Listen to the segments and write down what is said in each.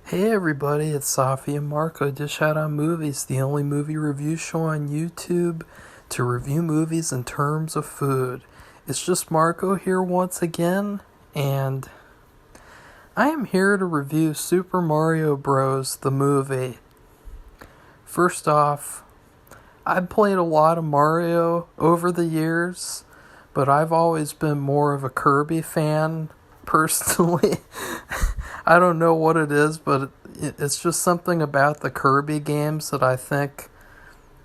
Hey everybody, it's Safi and Marco Dish Out on Movies, the only movie review show on YouTube to review movies in terms of food. It's just Marco here once again, and I am here to review Super Mario Bros. The movie. First off, I've played a lot of Mario over the years, but I've always been more of a Kirby fan, personally. I don't know what it is, but it's just something about the Kirby games that I think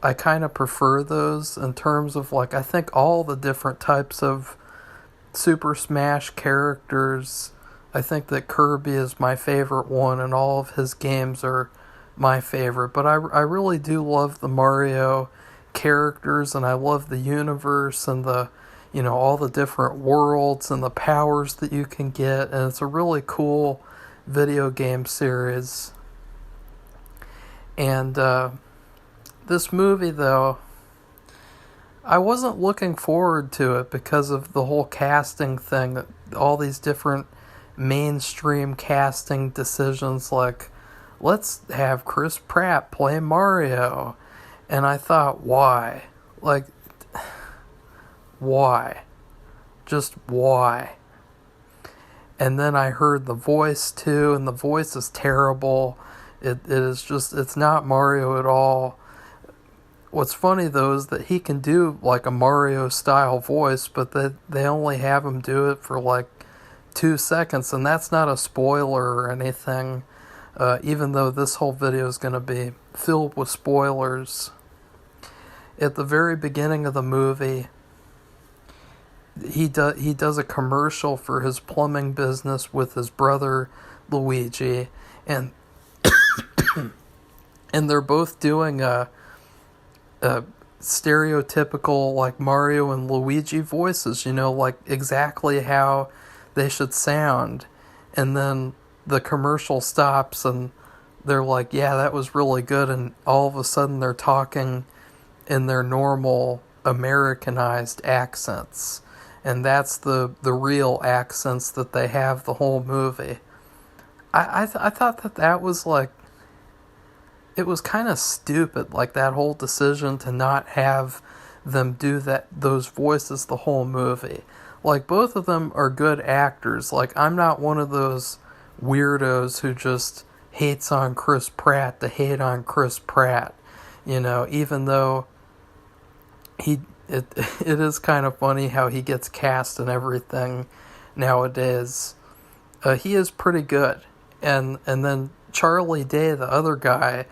I kind of prefer those in terms of, like, I think all the different types of Super Smash characters, I think that Kirby is my favorite one, and all of his games are my favorite. But I really do love the Mario characters, and I love the universe and all the different worlds and the powers that you can get, and it's a really cool video game series. And this movie, though, I wasn't looking forward to it because of the whole casting thing, all these different mainstream casting decisions, like, let's have Chris Pratt play Mario. And I thought, why? Like, why? Just why? And then I heard the voice too, and the voice is terrible. It is just, it's not Mario at all. What's funny though is that he can do like a Mario style voice, but they only have him do it for like 2 seconds, and that's not a spoiler or anything, even though this whole video is going to be filled with spoilers. At the very beginning of the movie, he does a commercial for his plumbing business with his brother Luigi, and and they're both doing a stereotypical like Mario and Luigi voices, like exactly how they should sound. And then the commercial stops and they're like, yeah, that was really good, and all of a sudden they're talking in their normal Americanized accents. And that's the real accents that they have the whole movie. I thought that was like, it was kind of stupid, like that whole decision to not have them do those voices the whole movie. Like, both of them are good actors. Like, I'm not one of those weirdos who just hates on Chris Pratt to hate on Chris Pratt. Even though it is kind of funny how he gets cast and everything nowadays. He is pretty good. And then Charlie Day, the other guy,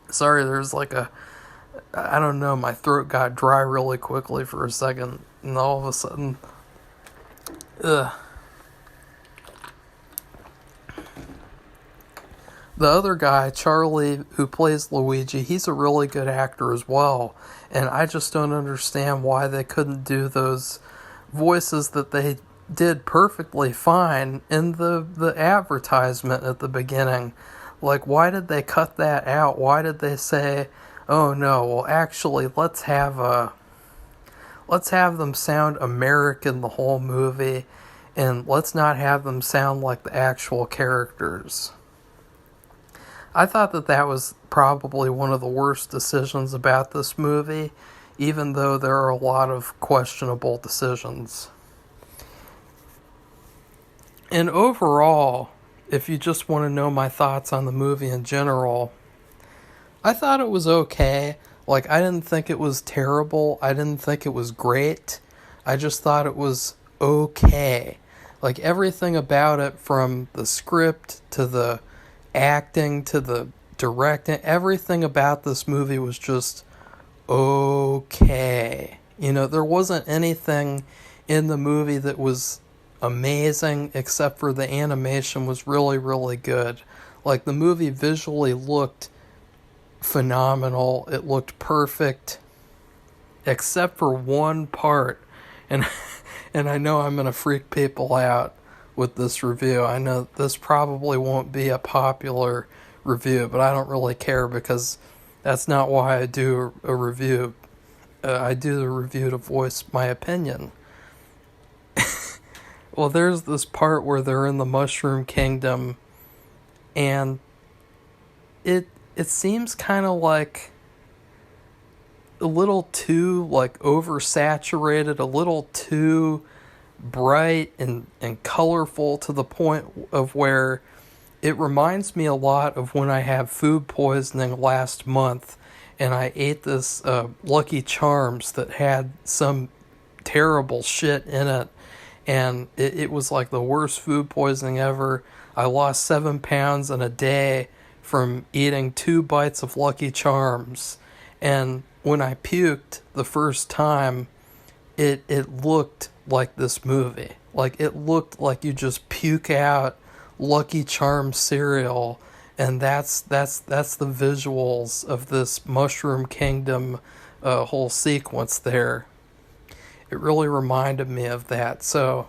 sorry, there's like I don't know, my throat got dry really quickly for a second, and all of a sudden, ugh. The other guy, Charlie, who plays Luigi, he's a really good actor as well. And I just don't understand why they couldn't do those voices that they did perfectly fine in the advertisement at the beginning. Like, why did they cut that out? Why did they say, oh no, well actually let's have them sound American the whole movie, and let's not have them sound like the actual characters. I thought that was probably one of the worst decisions about this movie, even though there are a lot of questionable decisions. And overall, if you just want to know my thoughts on the movie in general, I thought it was okay. Like, I didn't think it was terrible. I didn't think it was great. I just thought it was okay. Like, everything about it, from the script to the acting to the directing, everything about this movie was just okay. There wasn't anything in the movie that was amazing, except for the animation was really, really good. Like, the movie visually looked phenomenal. It looked perfect, except for one part. And and I know I'm going to freak people out with this review. I know this probably won't be a popular review, but I don't really care, because that's not why I do a review. I do the review to voice my opinion. Well, there's this part where they're in the Mushroom Kingdom, and it seems kind of like a little too like oversaturated, a little too bright and colorful to the point of where it reminds me a lot of when I had food poisoning last month and I ate this Lucky Charms that had some terrible shit in it, and it was like the worst food poisoning ever. I lost 7 pounds in a day from eating 2 bites of Lucky Charms, and when I puked the first time, it looked like this movie. Like, it looked like you just puke out Lucky Charms cereal, and that's the visuals of this Mushroom Kingdom whole sequence there. It really reminded me of that. So,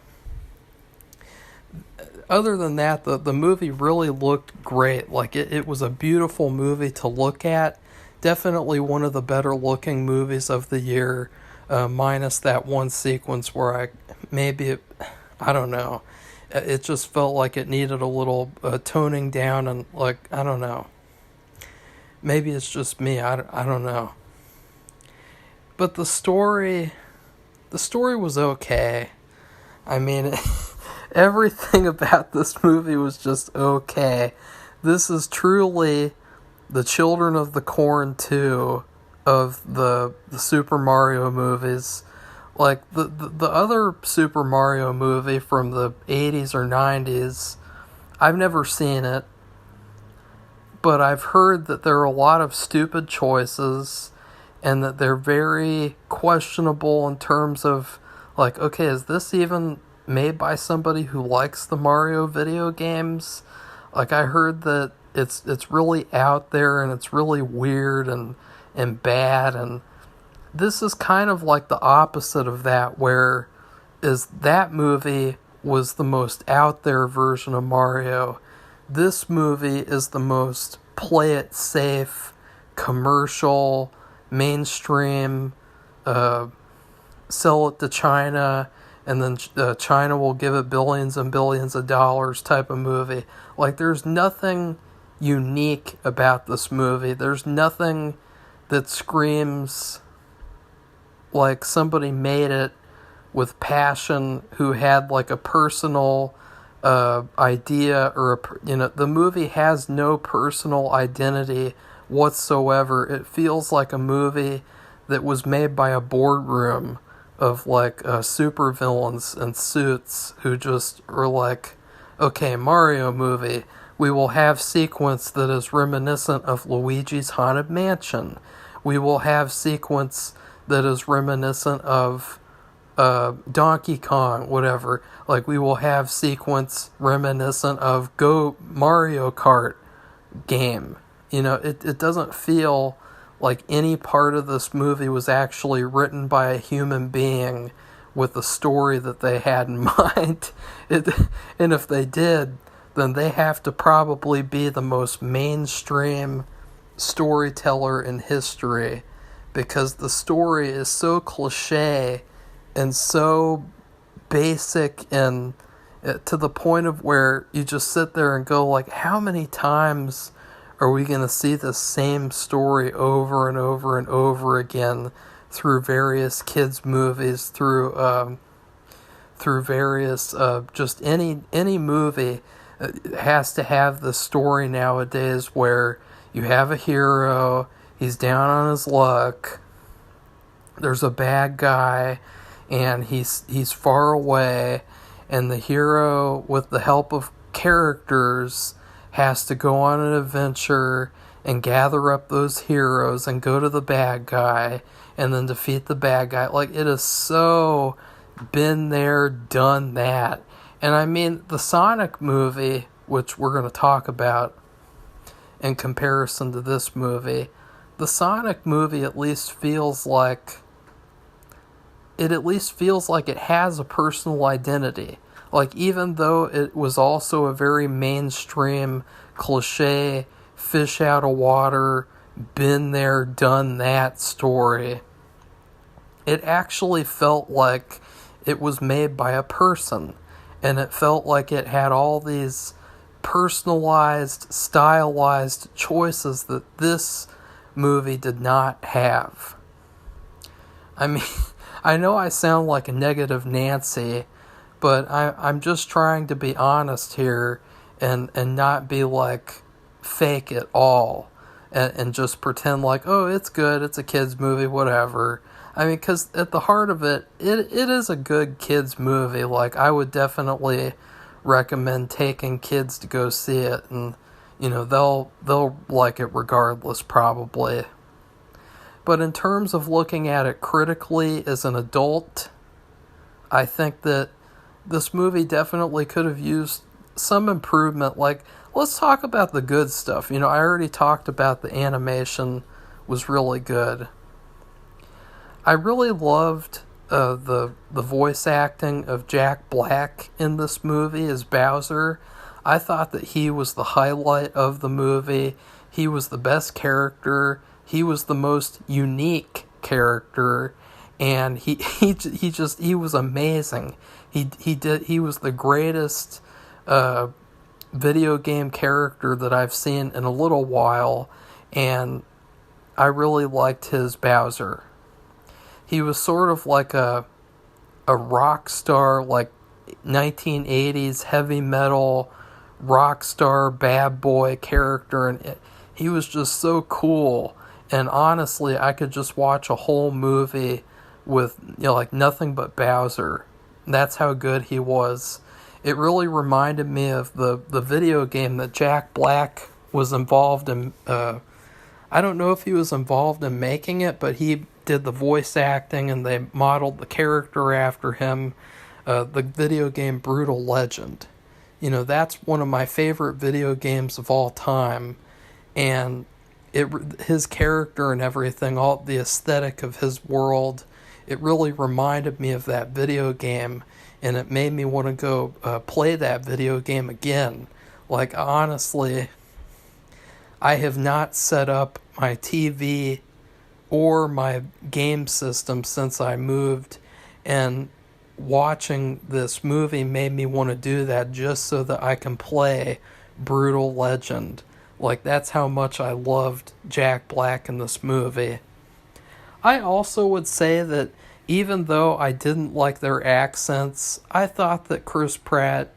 other than that, the movie really looked great. Like, it was a beautiful movie to look at. Definitely one of the better looking movies of the year, minus that one sequence where I don't know. It just felt like it needed a little toning down, and like, I don't know. Maybe it's just me, I don't know. But the story was okay. I mean, everything about this movie was just okay. This is truly the Children of the Corn 2 of the Super Mario movies. Like, the other Super Mario movie from the 80s or 90s, I've never seen it, but I've heard that there are a lot of stupid choices, and that they're very questionable in terms of, like, okay, is this even made by somebody who likes the Mario video games? Like, I heard that it's really out there, and it's really weird and bad, and this is kind of like the opposite of that, where is that movie was the most out there version of Mario. This movie is the most play it safe, commercial, mainstream, sell it to China, and then China will give it billions and billions of dollars type of movie. Like, there's nothing unique about this movie. There's nothing that screams like somebody made it with passion, who had like a personal idea, or the movie has no personal identity whatsoever. It feels like a movie that was made by a boardroom of like supervillains in suits who just are like, okay, Mario movie, we will have sequence that is reminiscent of Luigi's Haunted Mansion. We will have sequence that is reminiscent of Donkey Kong, whatever. Like, we will have sequence reminiscent of Go Mario Kart game. It doesn't feel like any part of this movie was actually written by a human being with a story that they had in mind. And if they did, then they have to probably be the most mainstream storyteller in history, because the story is so cliche and so basic, and to the point of where you just sit there and go, like, how many times are we going to see the same story over and over and over again through various kids movies, through various just any movie has to have the story nowadays where you have a hero, he's down on his luck, there's a bad guy, and he's far away, and the hero, with the help of characters, has to go on an adventure and gather up those heroes and go to the bad guy and then defeat the bad guy. Like, it is so been there, done that. And I mean, the Sonic movie, which we're going to talk about in comparison to this movie, the Sonic movie at least feels like it has a personal identity. Like, even though it was also a very mainstream, cliche, fish out of water, been there, done that story, it actually felt like it was made by a person. and it felt like it had all these personalized, stylized choices that this movie did not have. I mean, I know I sound like a negative Nancy, but I'm just trying to be honest here and not be like fake at all and just pretend like, oh, it's good, it's a kid's movie, whatever. I mean, because at the heart of it, it is a good kid's movie. Like, I would definitely recommend taking kids to go see it, and, you know, they'll like it regardless, probably. But in terms of looking at it critically as an adult, I think that this movie definitely could have used some improvement. Like, let's talk about the good stuff. You know, I already talked about the animation was really good. I really loved the voice acting of Jack Black in this movie as Bowser. I thought that he was the highlight of the movie. He was the best character. He was the most unique character, and he was amazing. He was the greatest video game character that I've seen in a little while, and I really liked his Bowser. He was sort of like a rock star, like 1980s heavy metal rock star bad boy character, and he was just so cool. And honestly, I could just watch a whole movie with, you know, like nothing but Bowser. That's how good he was. It really reminded me of the video game that Jack Black was involved in. I don't know if he was involved in making it, but he did the voice acting and they modeled the character after him. The video game Brutal Legend. You know, that's one of my favorite video games of all time. And his character and everything, all the aesthetic of his world, it really reminded me of that video game, and it made me want to go play that video game again. Like, honestly, I have not set up my TV or my game system since I moved, and watching this movie made me want to do that just so that I can play Brutal Legend. Like, that's how much I loved Jack Black in this movie. I also would say that even though I didn't like their accents, I thought that Chris Pratt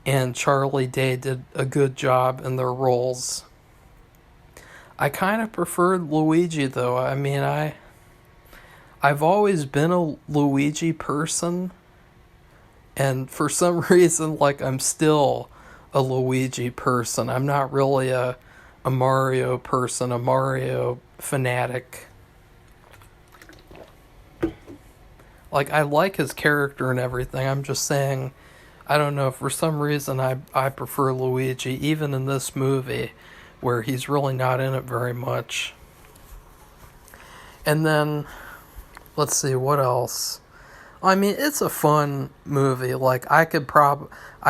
and Charlie Day did a good job in their roles. I kind of preferred Luigi, though. I mean, I've always been a Luigi person, and for some reason, like, I'm still a Luigi person. I'm not really a Mario person, a Mario fanatic. Like, I like his character and everything. I'm just saying, I don't know, for some reason I prefer Luigi, even in this movie, where he's really not in it very much. And then, let's see, what else? I mean, it's a fun movie. Like, I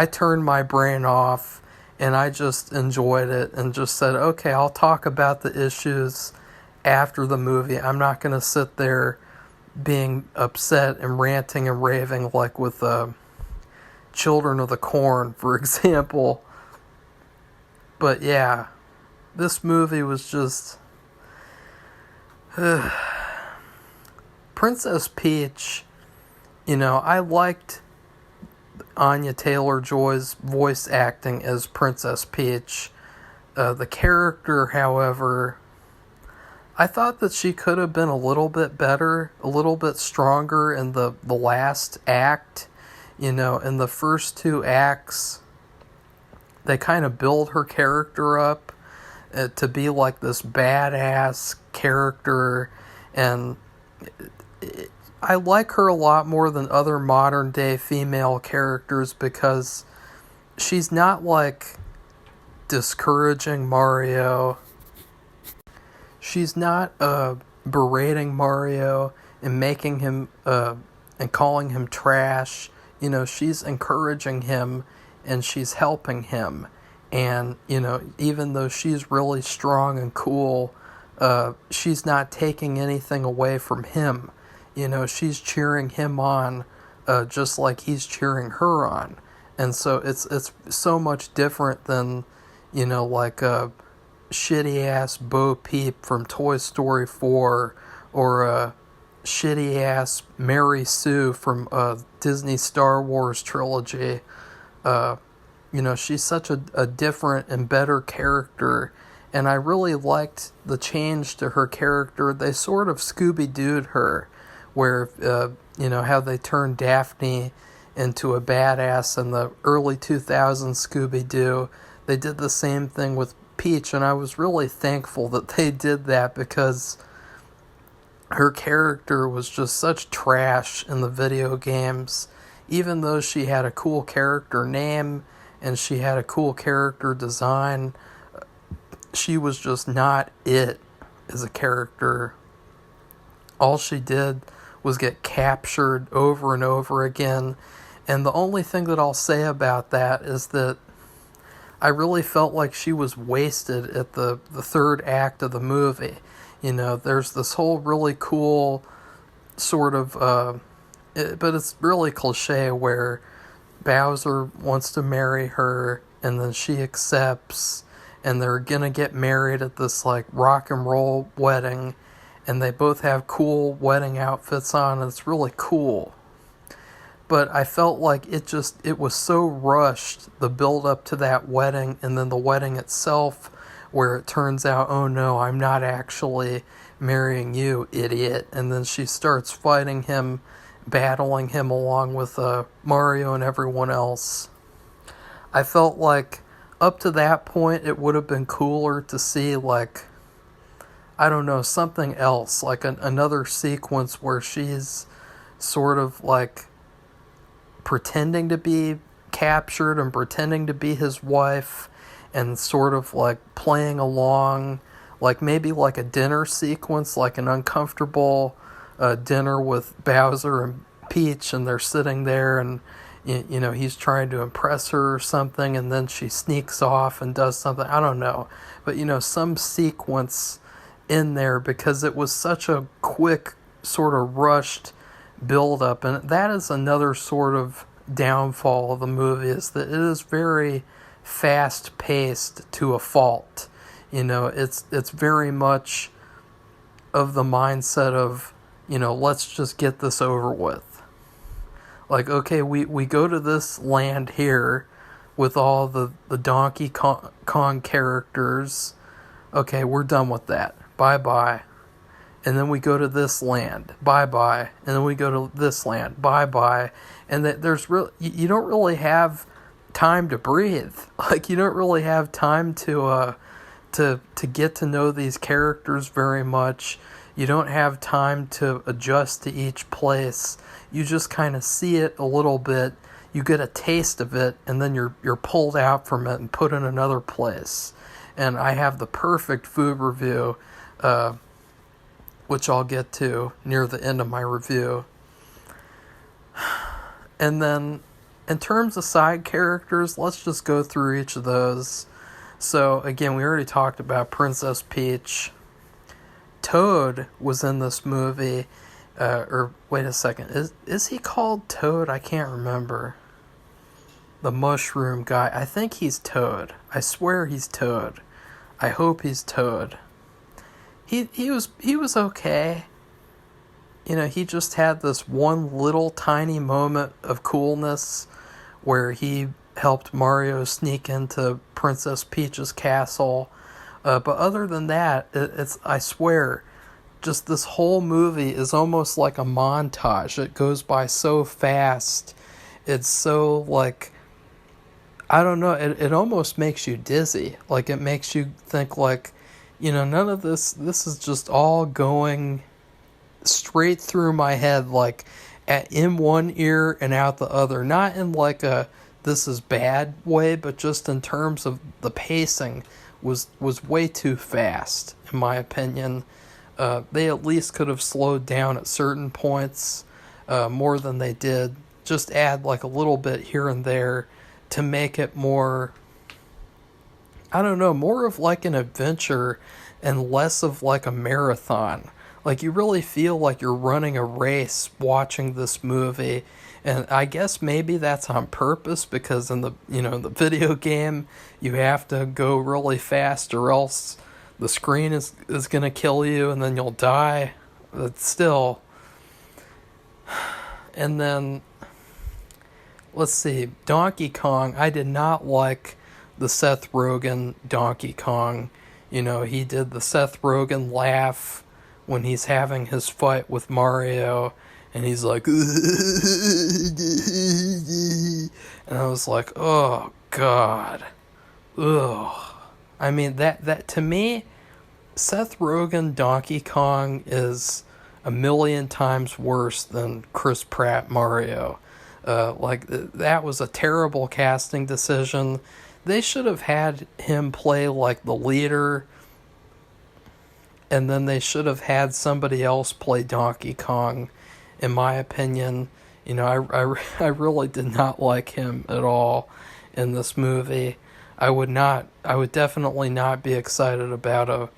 turned my brain off, and I just enjoyed it, and just said, okay, I'll talk about the issues after the movie. I'm not going to sit there being upset and ranting and raving like with Children of the Corn, for example. But yeah, this movie was just... Princess Peach, you know, I liked Anya Taylor-Joy's voice acting as Princess Peach. The character, however, I thought that she could have been a little bit better, a little bit stronger in the last act. You know, in the first two acts, they kind of build her character up to be like this badass character, and I like her a lot more than other modern day female characters because she's not like discouraging Mario. She's not berating Mario and making him and calling him trash. You know, she's encouraging him and she's helping him. And, you know, even though she's really strong and cool, she's not taking anything away from him. You know, she's cheering him on just like he's cheering her on. And so it's so much different than, like a shitty ass Bo Peep from Toy Story 4, or a shitty ass Mary Sue from Disney Star Wars trilogy. She's such a different and better character, and I really liked the change to her character. They sort of Scooby-Dooed her, where, how they turned Daphne into a badass in the early 2000s Scooby-Doo. They did the same thing with Peach, and I was really thankful that they did that, because her character was just such trash in the video games. Even though she had a cool character name and she had a cool character design, she was just not it as a character. All she did was get captured over and over again. And the only thing that I'll say about that is that I really felt like she was wasted at the third act of the movie. There's this whole really cool sort of, but it's really cliche, where Bowser wants to marry her, and then she accepts, and they're gonna get married at this like rock and roll wedding, and they both have cool wedding outfits on, and it's really cool. But I felt like it was so rushed, the build up to that wedding, and then the wedding itself, where it turns out, oh no, I'm not actually marrying you, idiot. And then she starts fighting him, battling him along with Mario and everyone else. I felt like up to that point, it would have been cooler to see, like, I don't know, something else, like another sequence where she's sort of like pretending to be captured and pretending to be his wife, and sort of like playing along, like maybe like a dinner sequence, like an uncomfortable dinner with Bowser and Peach, and they're sitting there, and he's trying to impress her or something, and then she sneaks off and does something, I don't know, but some sequence in there, because it was such a quick sort of rushed build up. And that is another sort of downfall of the movie, is that it is very fast paced to a fault. It's very much of the mindset of, let's just get this over with. Like, okay, we go to this land here with all the Donkey Kong characters. Okay, we're done with that. Bye-bye. And then we go to this land. Bye-bye. And then we go to this land. Bye-bye. And you don't really have time to breathe. Like, you don't really have time to get to know these characters very much. You don't have time to adjust to each place. You just kind of see it a little bit. You get a taste of it, and then you're pulled out from it and put in another place. And I have the perfect food review, which I'll get to near the end of my review. And then, in terms of side characters, let's just go through each of those. So, again, we already talked about Princess Peach. Toad was in this movie. Or, wait a second. Is he called Toad? I can't remember. The mushroom guy. I think he's Toad. I swear he's Toad. I hope he's Toad. He was okay. He just had this one little tiny moment of coolness where he helped Mario sneak into Princess Peach's castle. But other than that, I swear, just this whole movie is almost like a montage. It goes by so fast. It's so, like, I don't know, it almost makes you dizzy. Like, it makes you think, like, none of this is just all going straight through my head, like, in one ear and out the other. Not in, like, a this is bad way, but just in terms of the pacing was way too fast, in my opinion. They at least could have slowed down at certain points more than they did. Just add, like, a little bit here and there to make it more, I don't know, more of like an adventure and less of like a marathon. Like, you really feel like you're running a race watching this movie. And I guess maybe that's on purpose because in the video game, you have to go really fast or else the screen is going to kill you and then you'll die. But still. And then, let's see, Donkey Kong. I did not like the Seth Rogen Donkey Kong. He did the Seth Rogen laugh when he's having his fight with Mario, and he's like, and I was like, oh God, ugh. I mean, that to me, Seth Rogen Donkey Kong is a million times worse than Chris Pratt Mario. That was a terrible casting decision. They should have had him play like the leader, and then they should have had somebody else play Donkey Kong, in my opinion. I really did not like him at all in this movie. I would definitely not be excited about a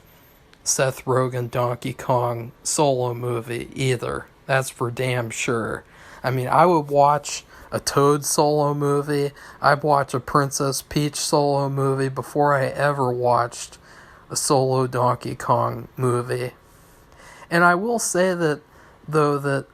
Seth Rogen Donkey Kong solo movie either. That's for damn sure. I mean, I would watch a Toad solo movie. I'd watch a Princess Peach solo movie before I ever watched a solo Donkey Kong movie. And I will say that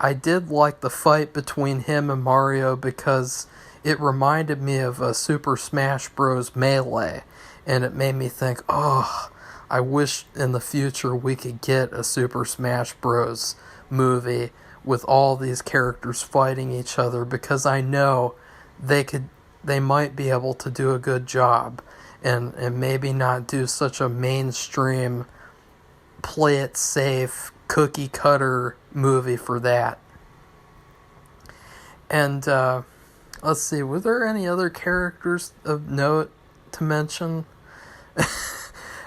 I did like the fight between him and Mario because it reminded me of a Super Smash Bros. Melee. And it made me think, oh, I wish in the future we could get a Super Smash Bros. Movie with all these characters fighting each other, because I know they might be able to do a good job and maybe not do such a mainstream play it safe cookie cutter movie for that. And let's see, were there any other characters of note to mention?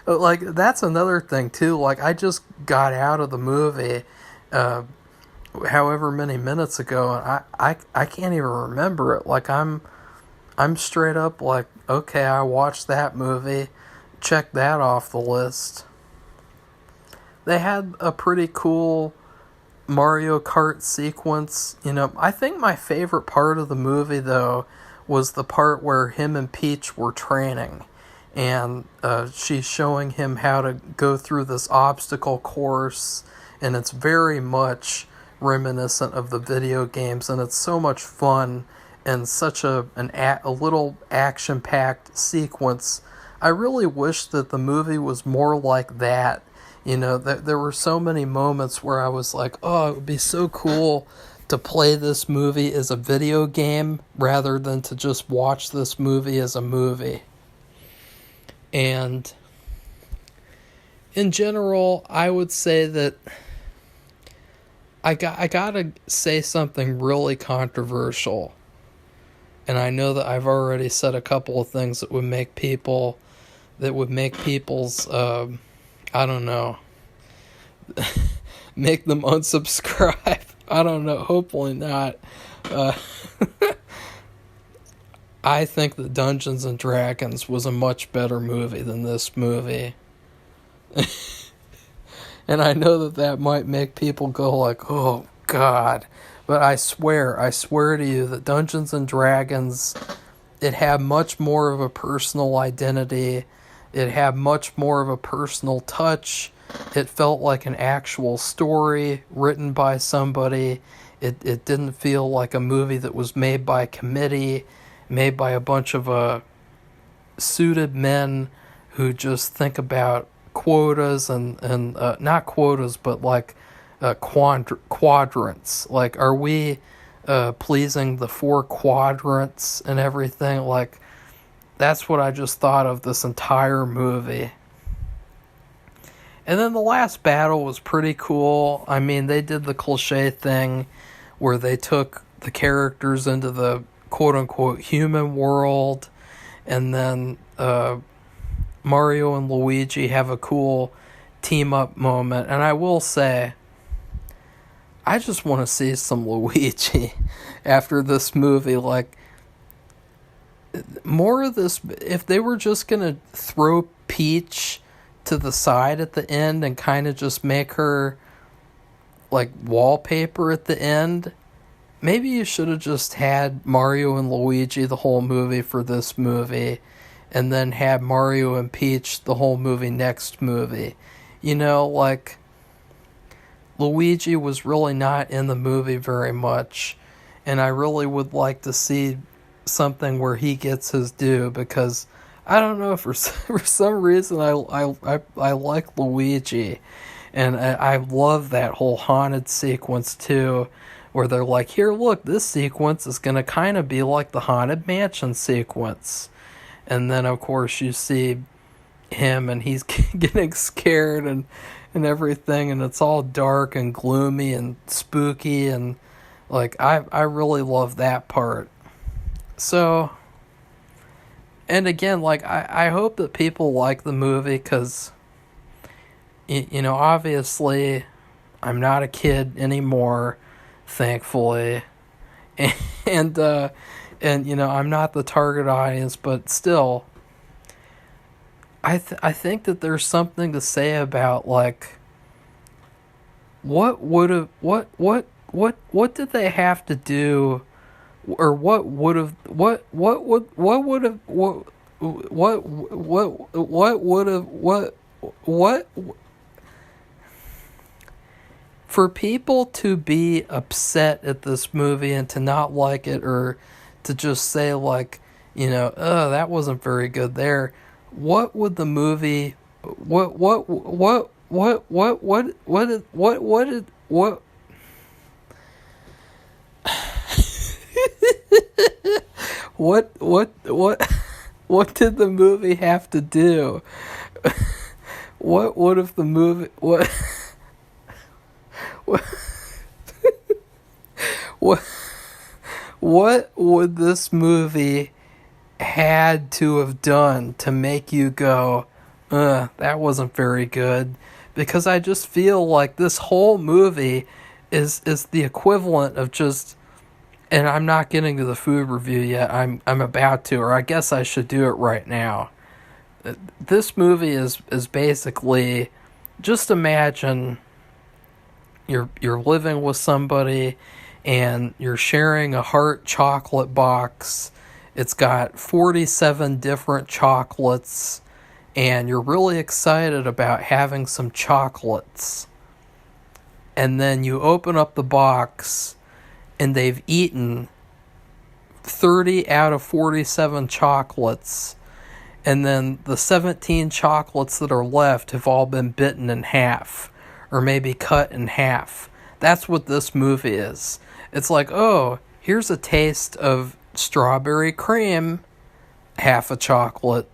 Like, that's another thing too. Like, I just got out of the movie however many minutes ago, and I can't even remember it. Like, I'm straight up like, okay, I watched that movie, check that off the list. They had a pretty cool Mario Kart sequence. I think my favorite part of the movie, though, was the part where him and Peach were training, and she's showing him how to go through this obstacle course, and it's very much reminiscent of the video games, and it's so much fun and such a little action-packed sequence. I really wish that the movie was more like that. There were so many moments where I was like, oh, it would be so cool to play this movie as a video game rather than to just watch this movie as a movie. And in general, I would say that I gotta say something really controversial. And I know that I've already said a couple of things that would make people's, I don't know, make them unsubscribe. I don't know, hopefully not. I think that Dungeons and Dragons was a much better movie than this movie. And I know that might make people go like, oh God. But I swear to you that Dungeons and Dragons, it had much more of a personal identity. It had much more of a personal touch. It felt like an actual story written by somebody. It didn't feel like a movie that was made by a committee, made by a bunch of suited men who just think about quotas and not quotas, but like quadrants. Like, are we pleasing the 4 quadrants and everything? Like, that's what I just thought of this entire movie. And then the last battle was pretty cool. I mean, they did the cliche thing where they took the characters into the quote-unquote human world, and then Mario and Luigi have a cool team-up moment. And I will say, I just want to see some Luigi after this movie. Like, more of this, if they were just going to throw Peach to the side at the end and kind of just make her like wallpaper at the end. Maybe you should have just had Mario and Luigi the whole movie for this movie, and then had Mario and Peach the whole movie next movie. You know, like, Luigi was really not in the movie very much, and I really would like to see something where he gets his due, because I don't know, for some reason I like Luigi, and I love that whole haunted sequence too, where they're like, here, look, this sequence is going to kind of be like the Haunted Mansion sequence. And then, of course, you see him, and he's getting scared and everything, and it's all dark and gloomy and spooky, and, like, I really love that part. So, and again, like, I hope that people like the movie, because, you know, obviously, I'm not a kid anymore, thankfully, and you know, I'm not the target audience, but still, I think that there's something to say about, like, what did they have to do, or what would have for people to be upset at this movie and to not like it, or to just say, like, you know, oh, that wasn't very good there. What would the movie, what did the movie have to do? What would have the movie, what would this movie had to have done to make you go, that wasn't very good? Because I just feel like this whole movie is the equivalent of just, and I'm not getting to the food review yet, I'm about to, or I guess I should do it right now. This movie is basically, just imagine you're living with somebody, and you're sharing a heart chocolate box. It's got 47 different chocolates, and you're really excited about having some chocolates. And then you open up the box, and they've eaten 30 out of 47 chocolates. And then the 17 chocolates that are left have all been bitten in half, or maybe cut in half. That's what this movie is. It's like, oh, here's a taste of strawberry cream, half a chocolate.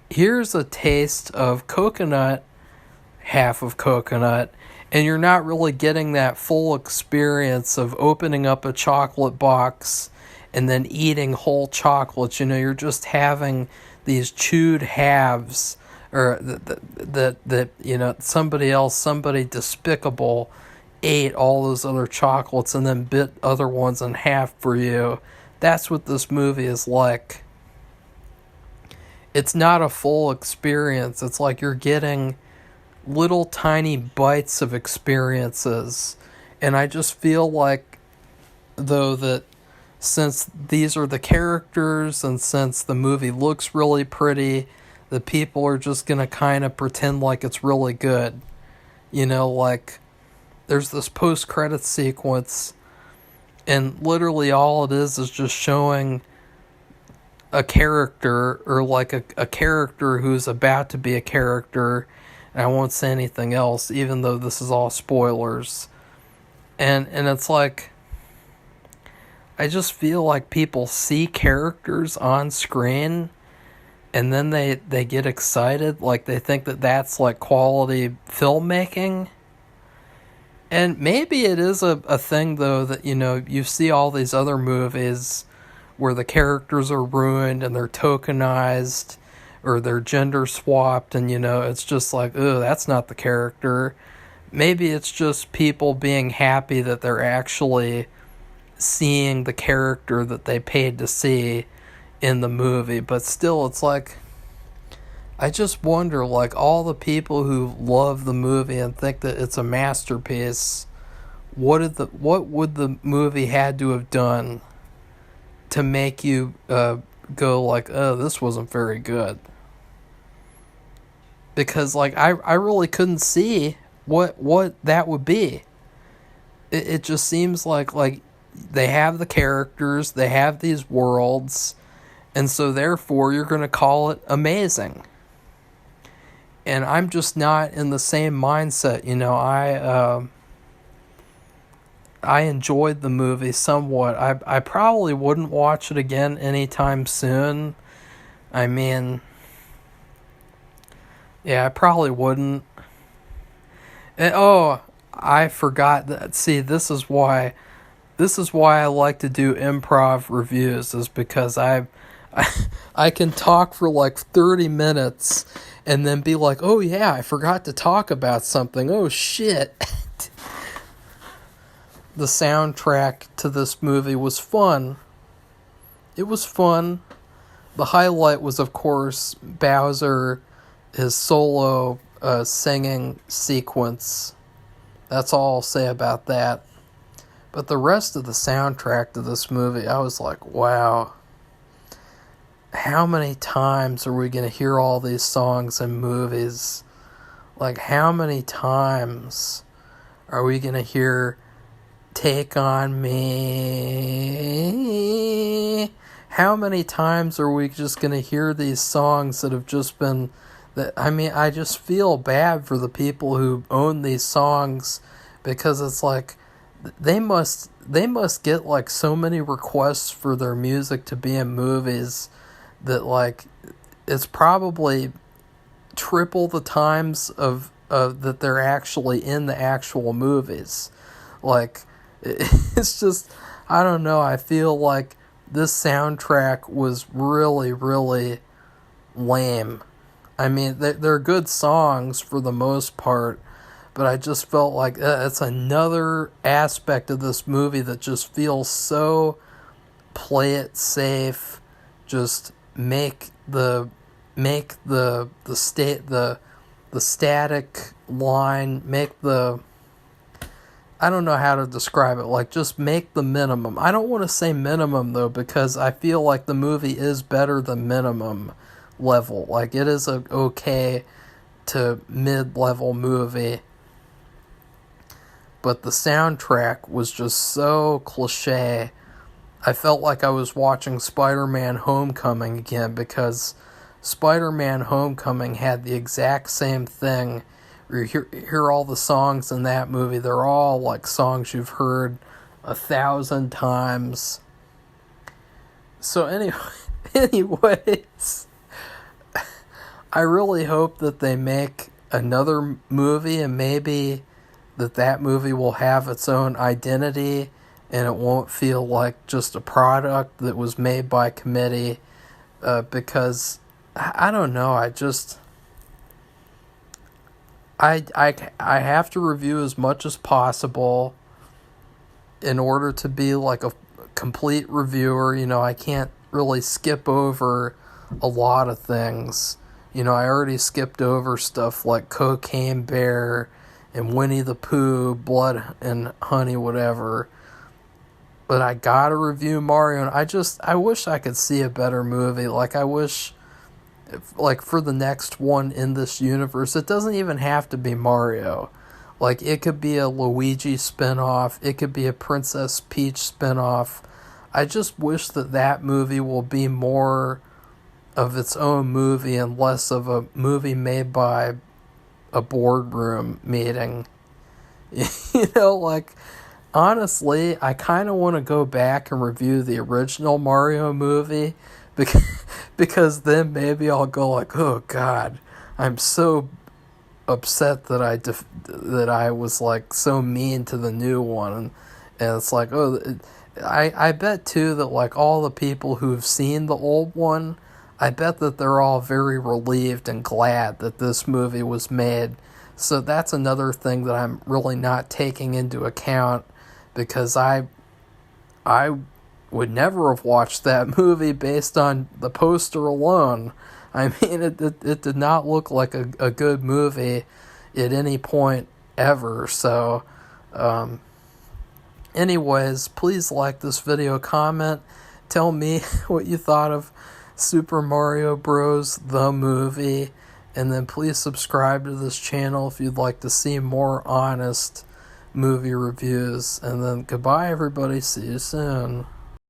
Here's a taste of coconut, half of coconut. And you're not really getting that full experience of opening up a chocolate box and then eating whole chocolates. You know, you're just having these chewed halves, or that you know, somebody despicable ate all those other chocolates and then bit other ones in half for you. That's what this movie is like. It's not a full experience. It's like you're getting little tiny bites of experiences. And I just feel like, though, that since these are the characters, and since the movie looks really pretty, the people are just going to kind of pretend like it's really good. You know, like, there's this post-credits sequence, and literally all it is just showing a character, or like a character who's about to be a character, and I won't say anything else, even though this is all spoilers. And it's like, I just feel like people see characters on screen, and then they get excited, like they think that that's like quality filmmaking. And maybe it is a thing, though, that, you know, you see all these other movies where the characters are ruined and they're tokenized, or they're gender swapped, and, you know, it's just like, oh, that's not the character. Maybe it's just people being happy that they're actually seeing the character that they paid to see in the movie. But still, it's like, I just wonder, like, all the people who love the movie and think that it's a masterpiece, what would the movie had to have done to make you go like, oh, this wasn't very good? Because like I really couldn't see what that would be. It just seems like they have the characters, they have these worlds, and so therefore you're going to call it amazing. And I'm just not in the same mindset. I enjoyed the movie somewhat. I probably wouldn't watch it again anytime soon. I mean, yeah, I probably wouldn't. And, oh, I forgot that. See, this is why I like to do improv reviews, is because I can talk for like 30 minutes and then be like, oh yeah, I forgot to talk about something. Oh shit. The soundtrack to this movie was fun. It was fun. The highlight was, of course, Bowser, his solo singing sequence. That's all I'll say about that. But the rest of the soundtrack to this movie, I was like, wow. How many times are we going to hear all these songs in movies? Like, how many times are we going to hear Take On Me? How many times are we just going to hear these songs that have just been... I just feel bad for the people who own these songs, because it's like they must get like so many requests for their music to be in movies that like it's probably triple the times of that they're actually in the actual movies. Like, it's just, I don't know, I feel like this soundtrack was really, really lame. I mean, they're good songs for the most part, but I just felt like it's another aspect of this movie that just feels so play it safe. Just make the static line, make the, I don't know how to describe it, like just make the minimum. I don't want to say minimum though, because I feel like the movie is better than minimum level. Like, it is a okay to mid-level movie, but the soundtrack was just so cliche. I felt like I was watching Spider-Man Homecoming again, because Spider-Man Homecoming had the exact same thing. You hear all the songs in that movie, they're all like songs you've heard 1,000 times. So anyways, I really hope that they make another movie, and maybe that movie will have its own identity and it won't feel like just a product that was made by committee, because I don't know, I have to review as much as possible in order to be like a complete reviewer. I can't really skip over a lot of things. I already skipped over stuff like Cocaine Bear and Winnie the Pooh, Blood and Honey, whatever. But I gotta review Mario, and I wish I could see a better movie. Like, I wish, like, for the next one in this universe, it doesn't even have to be Mario. Like, it could be a Luigi spinoff, it could be a Princess Peach spinoff. I just wish that movie will be more of its own movie and less of a movie made by a boardroom meeting. Like, honestly, I kind of want to go back and review the original Mario movie, because then maybe I'll go like, oh god, I'm so upset that I was like so mean to the new one. And it's like, I bet too that like all the people who've seen the old one, I bet that they're all very relieved and glad that this movie was made. So that's another thing that I'm really not taking into account, because I would never have watched that movie based on the poster alone. I mean, it did not look like a good movie at any point ever. So, Anyways, please like this video, comment, tell me what you thought of Super Mario Bros. The movie, and then please subscribe to this channel if you'd like to see more honest movie reviews. And then goodbye, everybody. See you soon.